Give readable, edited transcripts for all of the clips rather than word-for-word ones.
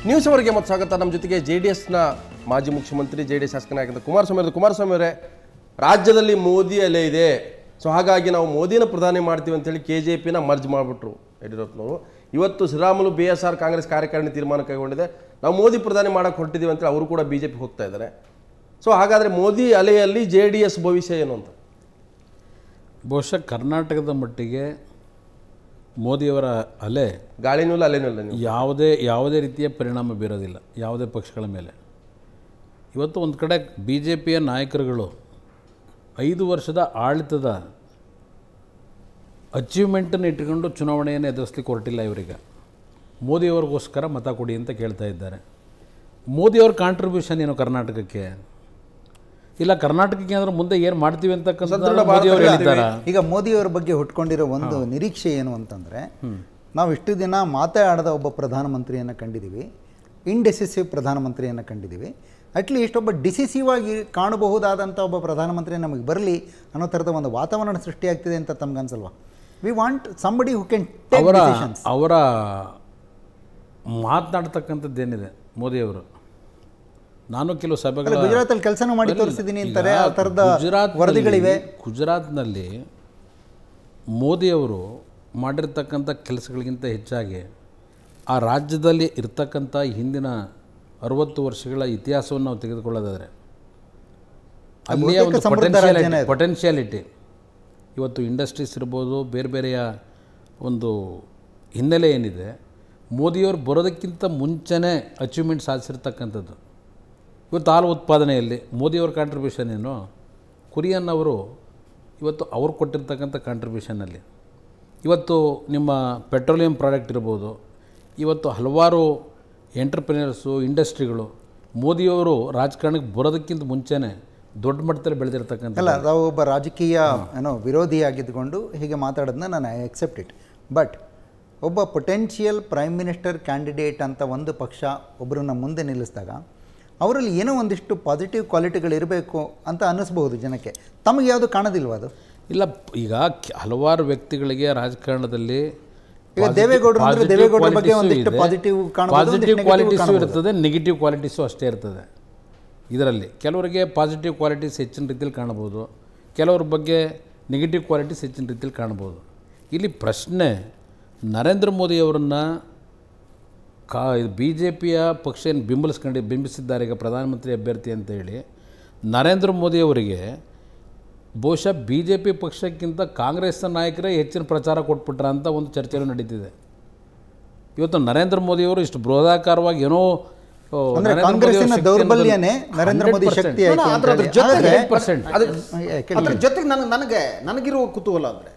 News ಅವರಿಗೆ ಮತ್ತು ಸ್ವಾಗತ. ನಮ್ಮ ಜೊತೆಗೆ JDSನ ಮಾಜಿ ಮುಖ್ಯಮಂತ್ರಿ JDS ಶಾಸಕ ನಾಯಕ ಕುಮಾರಸ್ವಾಮಿ ಅವರೇ, ರಾಜ್ಯದಲ್ಲಿ ಮೋದಿ ಅಲೆ ಇದೆ, ಸೊ ಹಾಗಾಗಿ ನಾವು ಮೋದಿನ ಪ್ರಧಾನಿ ಮಾಡ್ತೀವಿ ಅಂತೇಳಿ KJPನ ಮರ್ಜ್ ಮಾಡಿಬಿಟ್ರು ಯಡಿಯೂರಪ್ಪನವರು. ಇವತ್ತು ಶ್ರೀರಾಮುಲು BSR ಕಾಂಗ್ರೆಸ್ ಕಾರ್ಯಕಾರಿಣಿ ತೀರ್ಮಾನ ಕೈಗೊಂಡಿದೆ, ನಾವು ಮೋದಿ ಪ್ರಧಾನಿ ಮಾಡೋಕ್ಕೆ ಹೊರಟಿದ್ದೀವಿ ಅಂತೇಳಿ ಅವರು ಕೂಡ BJP ಹೋಗ್ತಾ ಇದ್ದಾರೆ. ಸೊ ಹಾಗಾದರೆ ಮೋದಿ ಅಲೆಯಲ್ಲಿ JDS ಭವಿಷ್ಯ ಏನು ಅಂತ? ಬಹುಶಃ ಕರ್ನಾಟಕದ ಮಟ್ಟಿಗೆ ಮೋದಿಯವರ ಅಲೆ ಗಾಳಿನೂ ಅಲೆನೂ ಯಾವುದೇ ರೀತಿಯ ಪರಿಣಾಮ ಬೀರೋದಿಲ್ಲ ಯಾವುದೇ ಪಕ್ಷಗಳ ಮೇಲೆ. ಇವತ್ತು ಒಂದು ಕಡೆ BJPಯ ನಾಯಕರುಗಳು 5 ವರ್ಷದ ಆಡಳಿತದ ಅಚೀವ್ಮೆಂಟನ್ನು ಇಟ್ಟುಕೊಂಡು ಚುನಾವಣೆಯನ್ನು ಎದುರಿಸಲಿಕ್ಕೆ ಹೊರಟಿಲ್ಲ. ಇವರಿಗೆ ಮೋದಿಯವ್ರಿಗೋಸ್ಕರ ಮತ ಕೊಡಿ ಅಂತ ಕೇಳ್ತಾ ಇದ್ದಾರೆ. ಮೋದಿಯವ್ರ ಕಾಂಟ್ರಿಬ್ಯೂಷನ್ ಏನು ಕರ್ನಾಟಕಕ್ಕೆ? ಇಲ್ಲ ಕರ್ನಾಟಕಕ್ಕೆ ಅಂದ್ರೆ ಮುಂದೆ ಏನು ಮಾಡ್ತೀವಿ ಅಂತಕ್ಕಂಥದ್ದು ಮೋದಿಯವರು ಹೇಳಿದ್ದಾರೆ. ಈಗ ಮೋದಿಯವರ ಬಗ್ಗೆ ಹುಟ್ಕೊಂಡಿರೋ ಒಂದು ನಿರೀಕ್ಷೆ ಏನು ಅಂತಂದರೆ, ನಾವು ಇಷ್ಟು ದಿನ ಮಾತಾಡದ ಒಬ್ಬ ಪ್ರಧಾನಮಂತ್ರಿಯನ್ನು ಕಂಡಿದ್ದೀವಿ, ಇಂಡೆಸಿಸಿವ್ ಪ್ರಧಾನಮಂತ್ರಿಯನ್ನು ಕಂಡಿದ್ದೀವಿ. ಅಟ್ಲೀಸ್ಟ್ ಒಬ್ಬ ಡಿಸಿಸಿವ್ ಆಗಿ ಕಾಣಬಹುದಾದಂಥ ಒಬ್ಬ ಪ್ರಧಾನಮಂತ್ರಿ ನಮಗೆ ಬರಲಿ ಅನ್ನೋ ಥರದ ಒಂದು ವಾತಾವರಣ ಸೃಷ್ಟಿಯಾಗ್ತಿದೆ ಅಂತ ತಮ್ಗನ್ಸಲ್ವಾ? We want somebody who can take decisions. ಅವರ ಮಾತನಾಡ್ತಕ್ಕಂಥದ್ದೇನಿದೆ ಮೋದಿಯವರು, ನಾನು ಕೆಲವು ಸಭೆಗಳ ಗುಜರಾತಲ್ಲಿ ಕೆಲಸನೂ ಮಾಡಿ ತೋರಿಸಿದ್ದೀನಿ ಅಂತಾರೆ, ಆ ಥರದ ವರದಿಗಳಿವೆ. ಗುಜರಾತ್ನಲ್ಲಿ ಮೋದಿಯವರು ಮಾಡಿರ್ತಕ್ಕಂಥ ಕೆಲಸಗಳಿಗಿಂತ ಹೆಚ್ಚಾಗಿ ಆ ರಾಜ್ಯದಲ್ಲಿ ಇರ್ತಕ್ಕಂಥ ಹಿಂದಿನ 60 ವರ್ಷಗಳ ಇತಿಹಾಸವನ್ನು ನಾವು ತೆಗೆದುಕೊಳ್ಳೋದಾದರೆ ಅಲ್ಲಿಯ ಒಂದು ಪೊಟೆನ್ಷಿಯಾಲಿಟಿ, ಇವತ್ತು ಇಂಡಸ್ಟ್ರೀಸ್ ಇರ್ಬೋದು, ಬೇರೆ ಬೇರೆಯ ಒಂದು ಹಿನ್ನೆಲೆ ಏನಿದೆ, ಮೋದಿಯವರು ಬರೋದಕ್ಕಿಂತ ಮುಂಚೆನೇ ಅಚೀವ್ಮೆಂಟ್ ಸಾಧಿಸಿರ್ತಕ್ಕಂಥದ್ದು. ಇವತ್ತು ಹಾಲು ಉತ್ಪಾದನೆಯಲ್ಲಿ ಮೋದಿಯವ್ರ ಕಾಂಟ್ರಿಬ್ಯೂಷನ್ ಏನು? ಕುರಿಯನ್ ಅವರು ಇವತ್ತು ಅವ್ರು ಕೊಟ್ಟಿರ್ತಕ್ಕಂಥ ಕಾಂಟ್ರಿಬ್ಯೂಷನ್ನಲ್ಲಿ ಇವತ್ತು ನಿಮ್ಮ ಪೆಟ್ರೋಲಿಯಂ ಪ್ರಾಡಕ್ಟ್ ಇರ್ಬೋದು, ಇವತ್ತು ಹಲವಾರು ಎಂಟರ್ಪ್ರಿನರ್ಸು, ಇಂಡಸ್ಟ್ರಿಗಳು ಮೋದಿಯವರು ರಾಜಕಾರಣಕ್ಕೆ ಬರೋದಕ್ಕಿಂತ ಮುಂಚೆನೇ ದೊಡ್ಡ ಮಟ್ಟದಲ್ಲಿ ಬೆಳೆದಿರ್ತಕ್ಕಂಥ. ಅಲ್ಲ, ನಾವು ಒಬ್ಬ ರಾಜಕೀಯ ವಿರೋಧಿಯಾಗಿದ್ದುಕೊಂಡು ಹೀಗೆ ಮಾತಾಡೋದನ್ನ ನಾನು ಎಕ್ಸೆಪ್ಟ್ ಇಟ್. ಬಟ್ ಒಬ್ಬ ಪೊಟೆನ್ಷಿಯಲ್ ಪ್ರೈಮ್ ಮಿನಿಸ್ಟರ್ ಕ್ಯಾಂಡಿಡೇಟ್ ಅಂತ ಒಂದು ಪಕ್ಷ ಒಬ್ಬರನ್ನ ಮುಂದೆ ನಿಲ್ಲಿಸಿದಾಗ ಅವರಲ್ಲಿ ಏನೋ ಒಂದಿಷ್ಟು ಪಾಸಿಟಿವ್ ಕ್ವಾಲಿಟಿಗಳಿರಬೇಕು ಅಂತ ಅನ್ನಿಸ್ಬಹುದು ಜನಕ್ಕೆ. ತಮಗೆ ಯಾವುದು ಕಾಣೋದಿಲ್ವ ಅದು? ಇಲ್ಲ, ಈಗ ಹಲವಾರು ವ್ಯಕ್ತಿಗಳಿಗೆ ರಾಜಕಾರಣದಲ್ಲಿ ದೇವೇಗೌಡರ ಬಗ್ಗೆ ಒಂದಿಷ್ಟು ಪಾಸಿಟಿವ್ ಕ್ವಾಲಿಟೀಸು ಇರ್ತದೆ, ನೆಗೆಟಿವ್ ಕ್ವಾಲಿಟೀಸು ಅಷ್ಟೇ ಇರ್ತದೆ. ಇದರಲ್ಲಿ ಕೆಲವರಿಗೆ ಪಾಸಿಟಿವ್ ಕ್ವಾಲಿಟೀಸ್ ಹೆಚ್ಚಿನ ರೀತಿಯಲ್ಲಿ ಕಾಣ್ಬೋದು, ಕೆಲವ್ರ ಬಗ್ಗೆ ನೆಗೆಟಿವ್ ಕ್ವಾಲಿಟೀಸ್ ಹೆಚ್ಚಿನ ರೀತಿಯಲ್ಲಿ ಕಾಣ್ಬೋದು. ಇಲ್ಲಿ ಪ್ರಶ್ನೆ, ನರೇಂದ್ರ ಮೋದಿಯವರನ್ನು BJPಯ ಪಕ್ಷ ಏನು ಬಿಂಬಿಸಿದ್ದಾರೆ ಈಗ ಪ್ರಧಾನಮಂತ್ರಿ ಅಭ್ಯರ್ಥಿ ಅಂತ ಹೇಳಿ, ನರೇಂದ್ರ ಮೋದಿಯವರಿಗೆ ಬಹುಶಃ BJP ಪಕ್ಷಕ್ಕಿಂತ ಕಾಂಗ್ರೆಸ್ನ ನಾಯಕರೇ ಹೆಚ್ಚಿನ ಪ್ರಚಾರ ಕೊಟ್ಬಿಟ್ರ ಅಂತ ಒಂದು ಚರ್ಚೆನೂ ನಡೀತಿದೆ. ಇವತ್ತು ನರೇಂದ್ರ ಮೋದಿಯವರು ಇಷ್ಟು ಬೃಹದಾಕಾರವಾಗಿ ಏನೋ ಕಾಂಗ್ರೆಸ್ಸಿನ ದೌರ್ಬಲ್ಯನೇ ನರೇಂದ್ರ ಮೋದಿ ಶಕ್ತಿ ಆಯಿತು. ಅದರ ಜೊತೆಗೆ ನನಗಿರುವ ಕುತೂಹಲ ಅಂದರೆ,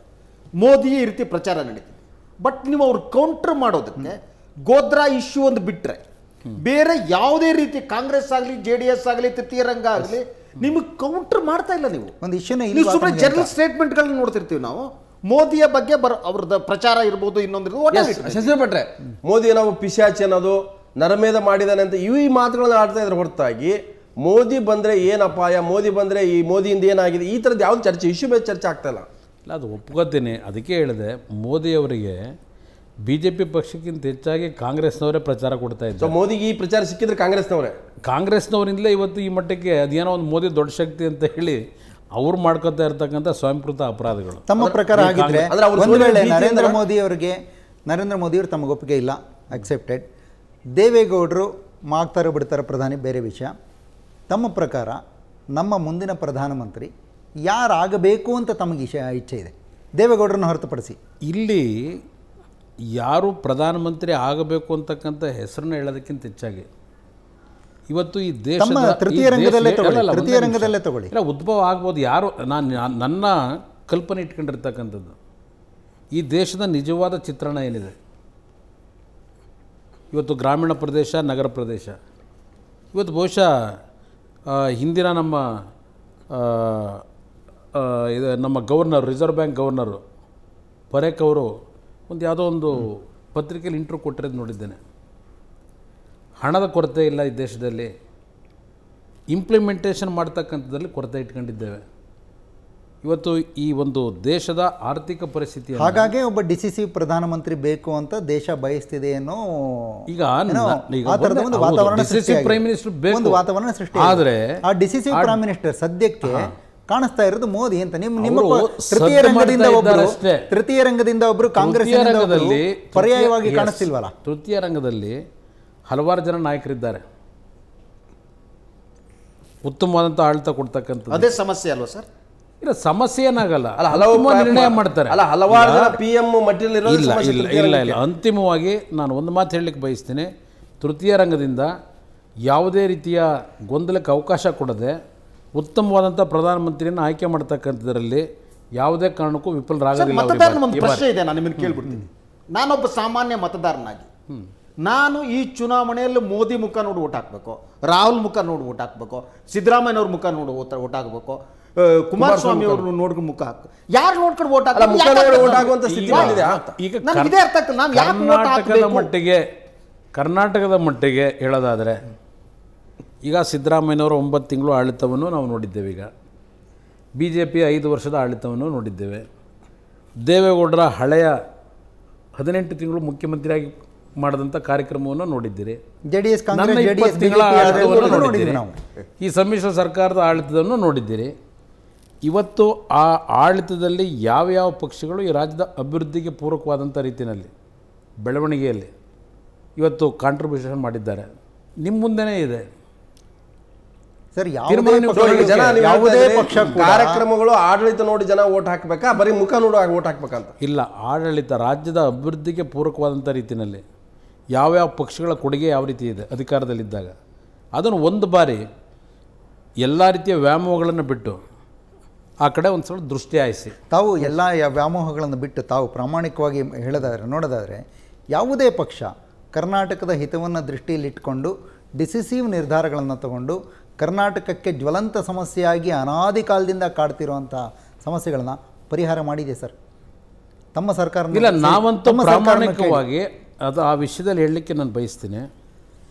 ಮೋದಿ ಈ ರೀತಿ ಪ್ರಚಾರ ನಡೀತಿದೆ, ಬಟ್ ನೀವು ಅವ್ರು ಕೌಂಟರ್ ಮಾಡೋದಕ್ಕೆ ಗೋದ್ರಾ ಇಶ್ಯೂ ಒಂದು ಬಿಟ್ಟರೆ ಬೇರೆ ಯಾವುದೇ ರೀತಿ ಕಾಂಗ್ರೆಸ್ ಆಗಲಿ JDS ಆಗಲಿ ತೃತೀಯ ರಂಗ ಆಗಲಿ ನಿಮಗೆ ಕೌಂಟರ್ ಮಾಡ್ತಾ ಇಲ್ಲ. ನೀವು ಒಂದು ಇಶ್ಯೂನ ಸುಮ್ಮನೆ ಜನರಲ್ ಸ್ಟೇಟ್ಮೆಂಟ್ಗಳನ್ನ ನೋಡ್ತಿರ್ತೀವಿ ನಾವು. ಮೋದಿಯ ಬಗ್ಗೆ ಅವ್ರದ್ದು ಪ್ರಚಾರ ಇರ್ಬೋದು, ಇನ್ನೊಂದಿರ್ಬೋದು. ಬಿಟ್ರೆ ಮೋದಿ ನಾವು ಪಿಶಾಚಿ ಅನ್ನೋದು, ನರಮೇಧ ಮಾಡಿದಾನೆ ಅಂತ ಈ ಮಾತುಗಳನ್ನ ಆಡ್ತಾ ಇದ್ರೆ ಹೊರತಾಗಿ ಮೋದಿ ಬಂದರೆ ಏನು ಅಪಾಯ, ಮೋದಿ ಬಂದರೆ ಈ ಮೋದಿಯಿಂದ ಏನಾಗಿದೆ, ಈ ಥರದ್ದು ಯಾವ್ದು ಚರ್ಚೆ, ಇಶ್ಯೂ ಬೇಸ್ ಚರ್ಚೆ ಆಗ್ತಾ ಇಲ್ಲ. ಇಲ್ಲ, ಅದು ಒಪ್ಕೋತೀನಿ. ಅದಕ್ಕೆ ಹೇಳಿದೆ, ಮೋದಿಯವರಿಗೆ BJP ಪಕ್ಷಕ್ಕಿಂತ ಹೆಚ್ಚಾಗಿ ಕಾಂಗ್ರೆಸ್ನವರೇ ಪ್ರಚಾರ ಕೊಡ್ತಾ ಇದ್ದಾರೆ. ಸೊ ಮೋದಿಗೆ ಈ ಪ್ರಚಾರ ಸಿಕ್ಕಿದ್ರೆ ಕಾಂಗ್ರೆಸ್ನವರಿಂದಲೇ ಇವತ್ತು ಈ ಮಟ್ಟಕ್ಕೆ ಅದೇನೋ ಒಂದು ಮೋದಿ ದೊಡ್ಡ ಶಕ್ತಿ ಅಂತ ಹೇಳಿ ಅವ್ರು ಮಾಡ್ಕೊತಾ ಇರ್ತಕ್ಕಂಥ ಸ್ವಯಂಕೃತ ಅಪರಾಧಗಳು. ತಮ್ಮ ಪ್ರಕಾರ ಆಗಿದ್ರೆ ನರೇಂದ್ರ ಮೋದಿಯವರು ತಮಗೆ ಒಪ್ಪಿಗೆ ಇಲ್ಲ, ಅಕ್ಸೆಪ್ಟೆಡ್. ದೇವೇಗೌಡರು ಮಾಡ್ತಾರೋ ಬಿಡ್ತಾರೋ ಪ್ರಧಾನಿ ಬೇರೆ ವಿಷಯ. ತಮ್ಮ ಪ್ರಕಾರ ನಮ್ಮ ಮುಂದಿನ ಪ್ರಧಾನಮಂತ್ರಿ ಯಾರಾಗಬೇಕು ಅಂತ ತಮಗೆ ಇಚ್ಛೆ ಇದೆ, ದೇವೇಗೌಡರನ್ನು ಹೊರತುಪಡಿಸಿ? ಇಲ್ಲಿ ಯಾರು ಪ್ರಧಾನಮಂತ್ರಿ ಆಗಬೇಕು ಅಂತಕ್ಕಂಥ ಹೆಸರನ್ನ ಹೇಳೋದಕ್ಕಿಂತ ಹೆಚ್ಚಾಗಿ ಇವತ್ತು ಈ ದೇಶದ ತೃತೀಯ ರಂಗದಲ್ಲೇ ತಗೊಳ್ಳಿ, ಇಲ್ಲ ಉದ್ಭವ ಆಗ್ಬೋದು. ಯಾರು ನನ್ನ ಕಲ್ಪನೆ ಇಟ್ಕೊಂಡಿರ್ತಕ್ಕಂಥದ್ದು ಈ ದೇಶದ ನಿಜವಾದ ಚಿತ್ರಣ ಏನಿದೆ, ಇವತ್ತು ಗ್ರಾಮೀಣ ಪ್ರದೇಶ, ನಗರ ಪ್ರದೇಶ, ಇವತ್ತು ಬಹುಶಃ ಹಿಂದಿನ ನಮ್ಮ governor, reserve bank governor Parekh ಅವರು ಯಾವುದೋ ಒಂದು ಪತ್ರಿಕೆಯಲ್ಲಿ ಇಂಟರ್ವ್ಯೂ ಕೊಟ್ಟಿರೋದು ನೋಡಿದ್ದೇನೆ. ಹಣದ ಕೊರತೆ ಇಲ್ಲ ಈ ದೇಶದಲ್ಲಿ, ಇಂಪ್ಲಿಮೆಂಟೇಷನ್ ಮಾಡ್ತಕ್ಕಂಥದ್ದಲ್ಲಿ ಕೊರತೆ ಇಟ್ಕೊಂಡಿದ್ದೇವೆ. ಇವತ್ತು ಈ ಒಂದು ದೇಶದ ಆರ್ಥಿಕ ಪರಿಸ್ಥಿತಿ ಹಾಗಾಗಿ ಒಬ್ಬ ಡಿಸಿಸಿವ್ ಪ್ರಧಾನಮಂತ್ರಿ ಬೇಕು ಅಂತ ದೇಶ ಬಯಸ್ತಿದೆ ಅನ್ನೋ ಈಗ ಪ್ರೈಮ್ ಮಿನಿಸ್ಟರ್ ಒಂದು ವಾತಾವರಣ ಸೃಷ್ಟಿ. ಆದರೆ ಆ ಡಿಸಿಸಿವ್ ಪ್ರೈಮ್ ಮಿನಿಸ್ಟರ್ ಸದ್ಯಕ್ಕೆ ಕಾಣಿಸ್ತಾ ಇರೋದು ಮೋದಿ ಅಂತ. ನಿಮ್ಮ ತೃತೀಯ ರಂಗದಿಂದ ಒಬ್ರು ಕಾಂಗ್ರೆಸ್ ಪರ್ಯಾಯವಾಗಿ ಕಾಣಿಸ್ತಿಲ್ವಲ್ಲ. ತೃತೀಯ ರಂಗದಲ್ಲಿ ಹಲವಾರು ಜನ ನಾಯಕರಿದ್ದಾರೆ, ಉತ್ತಮವಾದಂಥ ಆಡಳಿತ ಕೊಡ್ತಕ್ಕಂಥದ್ದು. ಅದೇ ಸಮಸ್ಯೆ ಅಲ್ವಾ ಸರ್? ಇಲ್ಲ, ಸಮಸ್ಯೆ ಏನಾಗಲ್ಲ, ಹಲವು ನಿರ್ಣಯ ಮಾಡ್ತಾರೆ. ಹಲವಾರು ಜನ PM ಇಲ್ಲ. ಅಂತಿಮವಾಗಿ ನಾನು ಒಂದು ಮಾತು ಹೇಳಲಿಕ್ಕೆ ಬಯಸ್ತೀನಿ. ತೃತೀಯ ರಂಗದಿಂದ ಯಾವುದೇ ರೀತಿಯ ಗೊಂದಲಕ್ಕೆ ಅವಕಾಶ ಕೊಡದೆ ಉತ್ತಮವಾದಂಥ ಪ್ರಧಾನಮಂತ್ರಿಯನ್ನು ಆಯ್ಕೆ ಮಾಡ್ತಕ್ಕಂಥದ್ರಲ್ಲಿ ಯಾವುದೇ ಕಾರಣಕ್ಕೂ ವಿಫಲರಾಗೋದಿಲ್ಲ. ಒಂದು ಪ್ರಶ್ನೆ ಇದೆ, ನಾನು ನಿಮ್ಮನ್ನು ಕೇಳ್ಬಿಡ್ತೀನಿ. ನಾನೊಬ್ಬ ಸಾಮಾನ್ಯ ಮತದಾರನಾಗಿ ನಾನು ಈ ಚುನಾವಣೆಯಲ್ಲಿ ಮೋದಿ ಮುಖ ನೋಡಿ ಓಟ್ ಹಾಕಬೇಕು, ರಾಹುಲ್ ಮುಖ ನೋಡಿ ಓಟ್ ಹಾಕಬೇಕು, ಸಿದ್ದರಾಮಯ್ಯವ್ರ ಮುಖ ನೋಡಿ ಓಟ್ ಹಾಕಬೇಕು, ಕುಮಾರಸ್ವಾಮಿ ಅವರು ನೋಡ್ಕೊಂಡು ಮುಖ ಹಾಕು, ಯಾರು ನೋಡ್ಕೊಂಡು ಓಟ್ ಹಾಕುವಂತ ಸ್ಥಿತಿ ಈಗ ಇದೇ ಅರ್ಥ ಆಗ್ತದೆ. ನಾನು ಕರ್ನಾಟಕದ ಮಟ್ಟಿಗೆ ಹೇಳೋದಾದರೆ ಈಗ ಸಿದ್ದರಾಮಯ್ಯನವರ 9 ತಿಂಗಳು ಆಡಳಿತವನ್ನು ನಾವು ನೋಡಿದ್ದೇವೆ. ಈಗ BJP 5 ವರ್ಷದ ಆಡಳಿತವನ್ನು ನೋಡಿದ್ದೇವೆ. ದೇವೇಗೌಡರ ಹಳೆಯ 18 ತಿಂಗಳು ಮುಖ್ಯಮಂತ್ರಿಯಾಗಿ ಮಾಡಿದಂಥ ಕಾರ್ಯಕ್ರಮವನ್ನು ನೋಡಿದ್ದೀರಿ. ನನ್ನ 20 ತಿಂಗಳ ಆಡಳಿತವನ್ನು ನೋಡಿದ್ದೀರಿ. ಈ ಸಮ್ಮಿಶ್ರ ಸರ್ಕಾರದ ಆಡಳಿತವನ್ನು ನೋಡಿದ್ದೀರಿ. ಇವತ್ತು ಆ ಆಡಳಿತದಲ್ಲಿ ಯಾವ ಪಕ್ಷಗಳು ಈ ರಾಜ್ಯದ ಅಭಿವೃದ್ಧಿಗೆ ಪೂರಕವಾದಂಥ ರೀತಿಯಲ್ಲಿ ಬೆಳವಣಿಗೆಯಲ್ಲಿ ಇವತ್ತು ಕಾಂಟ್ರಿಬ್ಯೂಷನ್ ಮಾಡಿದ್ದಾರೆ. ನಿಮ್ಮ ಮುಂದೆನೇ ಇದೆ ಸರ್. ಯಾವುದೇ ಪಕ್ಷ ಕಾರ್ಯಕ್ರಮಗಳು ಆಡಳಿತ ನೋಡಿ ಜನ ಓಟ್ ಹಾಕಬೇಕಾ, ಬರೀ ಮುಖ ನೋಡು ಓಟ್ ಹಾಕ್ಬೇಕಂತ ಇಲ್ಲ. ಆಡಳಿತ ರಾಜ್ಯದ ಅಭಿವೃದ್ಧಿಗೆ ಪೂರಕವಾದಂಥ ರೀತಿಯಲ್ಲಿ ಯಾವ್ಯಾವ ಪಕ್ಷಗಳ ಕೊಡುಗೆ ಯಾವ ರೀತಿ ಇದೆ ಅಧಿಕಾರದಲ್ಲಿದ್ದಾಗ ಅದನ್ನು ಒಂದು ಬಾರಿ ಎಲ್ಲ ರೀತಿಯ ವ್ಯಾಮೋಹಗಳನ್ನು ಬಿಟ್ಟು ಆ ಕಡೆ ಒಂದು ಸ್ವಲ್ಪ ದೃಷ್ಟಿ ಹಾಯಿಸಿ ತಾವು ಎಲ್ಲ ವ್ಯಾಮೋಹಗಳನ್ನು ಬಿಟ್ಟು ತಾವು ಪ್ರಾಮಾಣಿಕವಾಗಿ ನೋಡೋದಾದರೆ ಯಾವುದೇ ಪಕ್ಷ ಕರ್ನಾಟಕದ ಹಿತವನ್ನು ದೃಷ್ಟಿಯಲ್ಲಿಟ್ಟುಕೊಂಡು ಡಿಸಿಸಿವ್ ನಿರ್ಧಾರಗಳನ್ನು ತಗೊಂಡು ಕರ್ನಾಟಕಕ್ಕೆ ಜ್ವಲಂತ ಸಮಸ್ಯೆಯಾಗಿ ಅನಾದಿ ಕಾಲದಿಂದ ಕಾಡ್ತಿರುವಂಥ ಸಮಸ್ಯೆಗಳನ್ನ ಪರಿಹಾರ ಮಾಡಿದೆ ಸರ್ ತಮ್ಮ ಸರ್ಕಾರ? ಇಲ್ಲ, ನಾವಂತೂ ಪ್ರಾಮಾಣಿಕವಾಗಿ ಅದು ಆ ವಿಷಯದಲ್ಲಿ ಹೇಳಲಿಕ್ಕೆ ನಾನು ಬಯಸ್ತೀನಿ.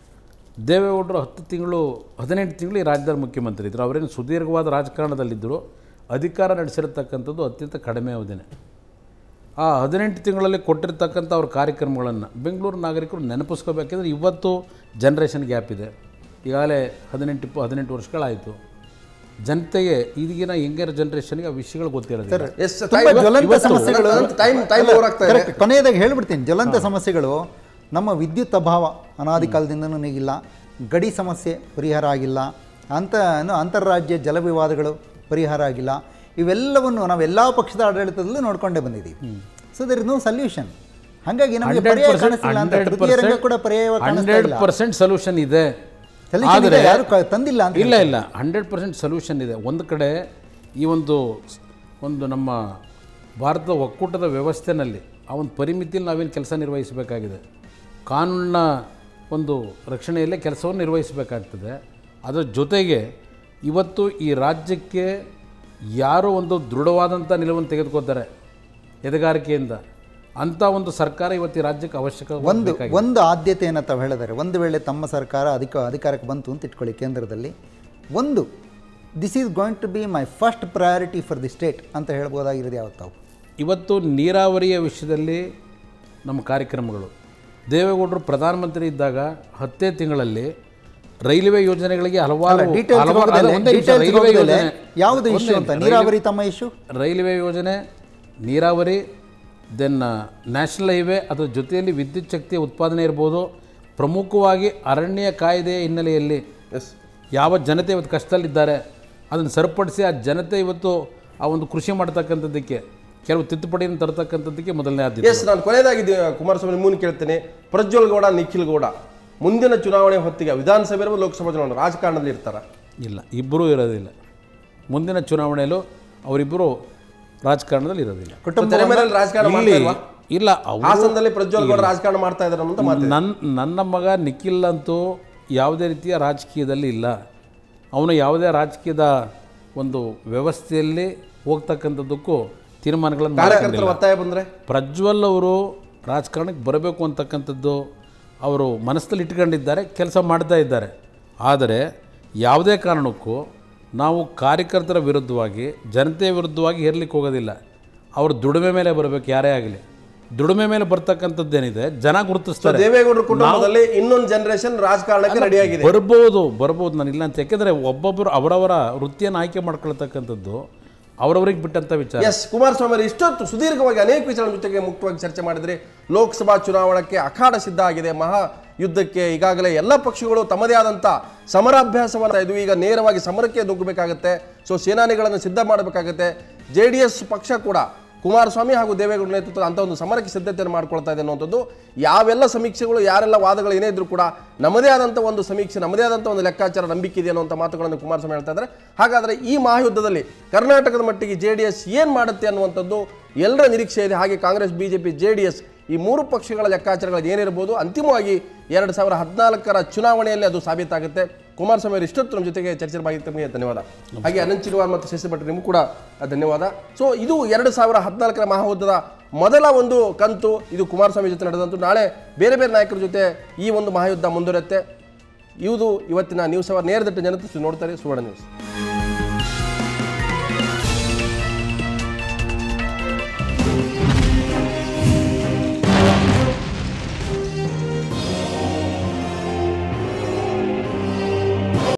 ದೇವೇಗೌಡರು 18 ತಿಂಗಳು ಈ ರಾಜ್ಯದ ಮುಖ್ಯಮಂತ್ರಿ ಇದ್ದರು. ಅವರೇನು ಸುದೀರ್ಘವಾದ ರಾಜಕಾರಣದಲ್ಲಿದ್ದರು. ಅಧಿಕಾರ ನಡೆಸಿರತಕ್ಕಂಥದ್ದು ಅತ್ಯಂತ ಕಡಿಮೆ ಅವಧಿನೇ. ಆ 18 ತಿಂಗಳಲ್ಲಿ ಕೊಟ್ಟಿರ್ತಕ್ಕಂಥ ಅವ್ರ ಕಾರ್ಯಕ್ರಮಗಳನ್ನು ಬೆಂಗಳೂರು ನಾಗರಿಕರು ನೆನಪಿಸ್ಕೋಬೇಕೆಂದ್ರೆ ಇವತ್ತು ಜನ್ರೇಷನ್ ಗ್ಯಾಪ್ ಇದೆ. ಈಗಾಗಲೇ 18 ವರ್ಷಗಳಾಯಿತು. ಜನತೆಗೆ ಈಗಿನ ಯಂಗರ್ ಜನ್ರೇಷನ್ಗೆ ಆ ವಿಷಯಗಳು ಗೊತ್ತಿರೋದಿಲ್ಲ. ಕೊನೆಯದಾಗಿ ಹೇಳ್ಬಿಡ್ತೀನಿ, ಜ್ವಲಂತ ಸಮಸ್ಯೆಗಳು ನಮ್ಮ ವಿದ್ಯುತ್ ಅಭಾವ ಅನಾದಿ ಕಾಲದಿಂದನೂ ನೀಗಿಲ್ಲ, ಗಡಿ ಸಮಸ್ಯೆ ಪರಿಹಾರ ಆಗಿಲ್ಲ, ಅಂತಾರಾಜ್ಯ ಜಲ ವಿವಾದಗಳು ಪರಿಹಾರ ಆಗಿಲ್ಲ. ಇವೆಲ್ಲವನ್ನು ನಾವೆಲ್ಲ ಪಕ್ಷದ ಆಡಳಿತದಲ್ಲೂ ನೋಡ್ಕೊಂಡೇ ಬಂದಿದ್ದೀವಿ. So there is no solution. ಹಾಗಾಗಿ ನಮಗೆ ಪರ್ಯಾಯ ಕಾಣಿಸ್ತಿಲ್ಲ ಅಂತ ತೃತೀಯ ರಂಗ ಕೂಡ ಪರ್ಯಾಯವಾಗಿ ಕಾಣಿಸ್ತಾ ಇಲ್ಲ. 100% ಸೊಲ್ಯೂಷನ್ ಇದೆ, ಆದರೆ ಯಾರು ತಂದಿಲ್ಲ ಅಂತ. ಇಲ್ಲ 100% ಸೊಲ್ಯೂಷನ್ ಇದೆ. ಒಂದು ಕಡೆ ಈ ಒಂದು ನಮ್ಮ ಭಾರತದ ಒಕ್ಕೂಟದ ವ್ಯವಸ್ಥೆಯಲ್ಲಿ ಆ ಒಂದು ಪರಿಮಿತಿಯಲ್ಲಿ ನಾವೇನು ಕೆಲಸ ನಿರ್ವಹಿಸಬೇಕಾಗಿದೆ. ಕಾನೂನಿನ ಒಂದು ರಕ್ಷಣೆಯಲ್ಲೇ ಕೆಲಸವನ್ನು ನಿರ್ವಹಿಸಬೇಕಾಗ್ತದೆ. ಅದರ ಜೊತೆಗೆ ಇವತ್ತು ಈ ರಾಜ್ಯಕ್ಕೆ ಯಾರೋ ಒಂದು ದೃಢವಾದಂಥ ನಿಲುವನ್ನು ತೆಗೆದುಕೊಳ್ತಾರೆ ಎದೆಗಾರಿಕೆಯಿಂದ, ಅಂಥ ಒಂದು ಸರ್ಕಾರ ಇವತ್ತು ಈ ರಾಜ್ಯಕ್ಕೆ ಅವಶ್ಯಕ. ಒಂದು ಆದ್ಯತೆಯನ್ನು ತಾವು ಹೇಳಿದರೆ, ಒಂದು ವೇಳೆ ತಮ್ಮ ಸರ್ಕಾರ ಅಧಿಕಾರಕ್ಕೆ ಬಂತು ಅಂತ ಇಟ್ಕೊಳ್ಳಿ ಕೇಂದ್ರದಲ್ಲಿ, this is going to be my first priority for the state ಅಂತ ಹೇಳ್ಬೋದಾಗಿರೋದು ಯಾವ ತಾವು? ಇವತ್ತು ನೀರಾವರಿಯ ವಿಷಯದಲ್ಲಿ ನಮ್ಮ ಕಾರ್ಯಕ್ರಮಗಳು, ದೇವೇಗೌಡರು ಪ್ರಧಾನಮಂತ್ರಿ ಇದ್ದಾಗ 10 ತಿಂಗಳಲ್ಲಿ ರೈಲ್ವೆ ಯೋಜನೆಗಳಿಗೆ ಹಲವಾರು ಯಾವುದು ಇಶ್ಯೂ ಅಂತ, ನೀರಾವರಿ ತಮ್ಮ ಇಶ್ಯೂ, ರೈಲ್ವೆ ಯೋಜನೆ, ನೀರಾವರಿ, ದೆನ್ ನ್ಯಾಷನಲ್ ಹೈವೇ, ಅದರ ಜೊತೆಯಲ್ಲಿ ವಿದ್ಯುತ್ ಶಕ್ತಿಯ ಉತ್ಪಾದನೆ ಇರ್ಬೋದು. ಪ್ರಮುಖವಾಗಿ ಅರಣ್ಯ ಕಾಯ್ದೆಯ ಹಿನ್ನೆಲೆಯಲ್ಲಿ ಯಾವ ಜನತೆ ಇವತ್ತು ಕಷ್ಟದಲ್ಲಿದ್ದಾರೆ ಅದನ್ನು ಸರಿಪಡಿಸಿ ಆ ಜನತೆ ಇವತ್ತು ಆ ಒಂದು ಕೃಷಿ ಮಾಡ್ತಕ್ಕಂಥದ್ದಕ್ಕೆ ಕೆಲವು ತಿದ್ದುಪಡಿಯನ್ನು ತರತಕ್ಕಂಥದ್ದಕ್ಕೆ ಮೊದಲನೇ ಆದ್ಯತೆ. ನಾನು ಕೊನೆಯದಾಗಿ ಕುಮಾರಸ್ವಾಮಿ ನಿಮ್ಮನ್ನು ಕೇಳ್ತೇನೆ, ಪ್ರಜ್ವಲ್ ಗೌಡ, ನಿಖಿಲ್ ಗೌಡ ಮುಂದಿನ ಚುನಾವಣೆ ಹೊತ್ತಿಗೆ ವಿಧಾನಸಭೆ ಇರುವ ಲೋಕಸಭಾ ಚುನಾವಣೆ ರಾಜಕಾರಣದಲ್ಲಿ ಇರ್ತಾರ? ಇಲ್ಲ, ಇಬ್ಬರೂ ಇರೋದಿಲ್ಲ. ಮುಂದಿನ ಚುನಾವಣೆಯಲ್ಲೂ ಅವರಿಬ್ಬರು ರಾಜಕಾರಣದಲ್ಲಿ ಇರೋದಿಲ್ಲ. ಇಲ್ಲ, ಹಾಸನದಲ್ಲಿ ಪ್ರಜ್ವಲ್ ಗೌಡ ರಾಜಕಾರಣ ಮಾಡ್ತಾ ಇದ್ದಾರೆ ಅಂತ ಮಾತು. ನನ್ನ ಮಗ ನಿಖಿಲ್ ಅಂತೂ ಯಾವುದೇ ರೀತಿಯ ರಾಜಕೀಯದಲ್ಲಿ ಇಲ್ಲ. ಅವನು ಯಾವುದೇ ರಾಜಕೀಯದ ಒಂದು ವ್ಯವಸ್ಥೆಯಲ್ಲಿ ಹೋಗ್ತಕ್ಕಂಥದ್ದಕ್ಕೂ ತೀರ್ಮಾನಗಳನ್ನು ಒತ್ತಾಯ ಬಂದರೆ ಪ್ರಜ್ವಲ್ ಅವರು ರಾಜಕಾರಣಕ್ಕೆ ಬರಬೇಕು ಅಂತಕ್ಕಂಥದ್ದು ಅವರು ಮನಸ್ಸಲ್ಲಿ ಇಟ್ಕೊಂಡಿದ್ದಾರೆ, ಕೆಲಸ ಮಾಡ್ತಾ ಇದ್ದಾರೆ. ಆದರೆ ಯಾವುದೇ ಕಾರಣಕ್ಕೂ ನಾವು ಕಾರ್ಯಕರ್ತರ ವಿರುದ್ಧವಾಗಿ ಜನತೆಯ ವಿರುದ್ಧವಾಗಿ ಹೇರ್ಲಿಕ್ಕೆ ಹೋಗೋದಿಲ್ಲ. ಅವ್ರ ದುಡಿಮೆ ಮೇಲೆ ಬರಬೇಕು, ಯಾರೇ ಆಗಲಿ. ದುಡಿಮೆ ಮೇಲೆ ಬರ್ತಕ್ಕಂಥದ್ದೇನಿದೆ ಜನ ಗುರುತಿಸ್ತಾರೆ. ದೇವೇಗೌಡರ ಕುಟುಂಬದಲ್ಲಿ ಇನ್ನೊಂದು ಜನರೇಷನ್ ರಾಜಕಾರಣಕ್ಕೆ ರೆಡಿಯಾಗಿದೆ. ಬರ್ಬೋದು ನಾನು ಇಲ್ಲ ಅಂತ. ಯಾಕೆಂದರೆ ಒಬ್ಬೊಬ್ಬರು ಅವರವರ ವೃತ್ತಿಯನ್ನು ಆಯ್ಕೆ ಮಾಡ್ಕೊಳ್ತಕ್ಕಂಥದ್ದು ಅವರವರಿಗೆ ಬಿಟ್ಟಂಥ ವಿಚಾರ. ಎಸ್, ಕುಮಾರಸ್ವಾಮಿ ಇಷ್ಟೊತ್ತು ಸುದೀರ್ಘವಾಗಿ ಅನೇಕ ವಿಚಾರಗಳ ಜೊತೆಗೆ ಮುಕ್ತವಾಗಿ ಚರ್ಚೆ ಮಾಡಿದರೆ ಲೋಕಸಭಾ ಚುನಾವಣೆಗೆ ಅಖಾಡ ಸಿದ್ಧ ಆಗಿದೆ. ಮಹಾ ಯುದ್ಧಕ್ಕೆ ಈಗಾಗಲೇ ಎಲ್ಲ ಪಕ್ಷಗಳು ತಮ್ಮದೇ ಆದಂಥ ಸಮರಾಭ್ಯಾಸವನ್ನು ಇದು ಈಗ ನೇರವಾಗಿ ಸಮರಕ್ಕೆ ನುಗ್ಗಬೇಕಾಗತ್ತೆ. ಸೊ ಸೇನಾನಿಗಳನ್ನು ಸಿದ್ಧ ಮಾಡಬೇಕಾಗತ್ತೆ. JDS ಪಕ್ಷ ಕೂಡ ಕುಮಾರಸ್ವಾಮಿ ಹಾಗೂ ದೇವೇಗೌಡ ನೇತೃತ್ವದ ಅಂಥ ಒಂದು ಸಮರಕ್ಕೆ ಸಿದ್ಧತೆಯನ್ನು ಮಾಡ್ಕೊಳ್ತಾ ಇದೆ ಅನ್ನುವಂಥದ್ದು. ಯಾವೆಲ್ಲ ಸಮೀಕ್ಷೆಗಳು ಯಾರೆಲ್ಲ ವಾದಗಳು ಏನೇ ಇದ್ರೂ ಕೂಡ ನಮ್ಮದೇ ಆದಂಥ ಒಂದು ಸಮೀಕ್ಷೆ, ನಮ್ಮದೇ ಆದಂಥ ಒಂದು ಲೆಕ್ಕಾಚಾರ, ನಂಬಿಕೆ ಇದೆ ಅನ್ನುವಂಥ ಮಾತುಗಳನ್ನು ಕುಮಾರಸ್ವಾಮಿ ಹೇಳ್ತಾ ಇದ್ದಾರೆ. ಹಾಗಾದರೆ ಈ ಮಹಾಯುದ್ಧದಲ್ಲಿ ಕರ್ನಾಟಕದ ಮಟ್ಟಿಗೆ JDS ಏನು ಮಾಡುತ್ತೆ ಅನ್ನುವಂಥದ್ದು ಎಲ್ಲರ ನಿರೀಕ್ಷೆ ಇದೆ. ಹಾಗೆ ಕಾಂಗ್ರೆಸ್, BJP, JDS ಈ ಮೂರು ಪಕ್ಷಗಳ ಲೆಕ್ಕಾಚಾರಗಳು ಏನಿರ್ಬೋದು ಅಂತಿಮವಾಗಿ 2014ರ ಚುನಾವಣೆಯಲ್ಲಿ ಅದು ಸಾಬೀತಾಗುತ್ತೆ. ಕುಮಾರಸ್ವಾಮಿ ಅವರು ಇಷ್ಟೊತ್ತು ನಮ್ಮ ಜೊತೆಗೆ ಚರ್ಚೆ ಭಾಗಕ್ಕೆ ಧನ್ಯವಾದ. ಹಾಗೆ ಅನಂತ್ ಚಿಲ್ವಾರ್ ಮತ್ತು ಶಶಿ ಭಟ್ ನಿಮಗೂ ಕೂಡ ಧನ್ಯವಾದ. ಸೊ ಇದು 2014ರ ಮಹಾಯುದ್ಧದ ಮೊದಲ ಒಂದು ಕಂತು. ಇದು ಕುಮಾರಸ್ವಾಮಿ ಜೊತೆ ನಡೆದಂತು. ನಾಳೆ ಬೇರೆ ಬೇರೆ ನಾಯಕರ ಜೊತೆ ಈ ಒಂದು ಮಹಾಯುದ್ಧ ಮುಂದುವರೆಯುತ್ತೆ. ಇದು ಇವತ್ತಿನ ನ್ಯೂಸ್ ಅವರ್. ನೇರದಿಟ್ಟ ಜನತೆ ನೋಡ್ತಾರೆ ಸುವರ್ಣ ನ್ಯೂಸ್.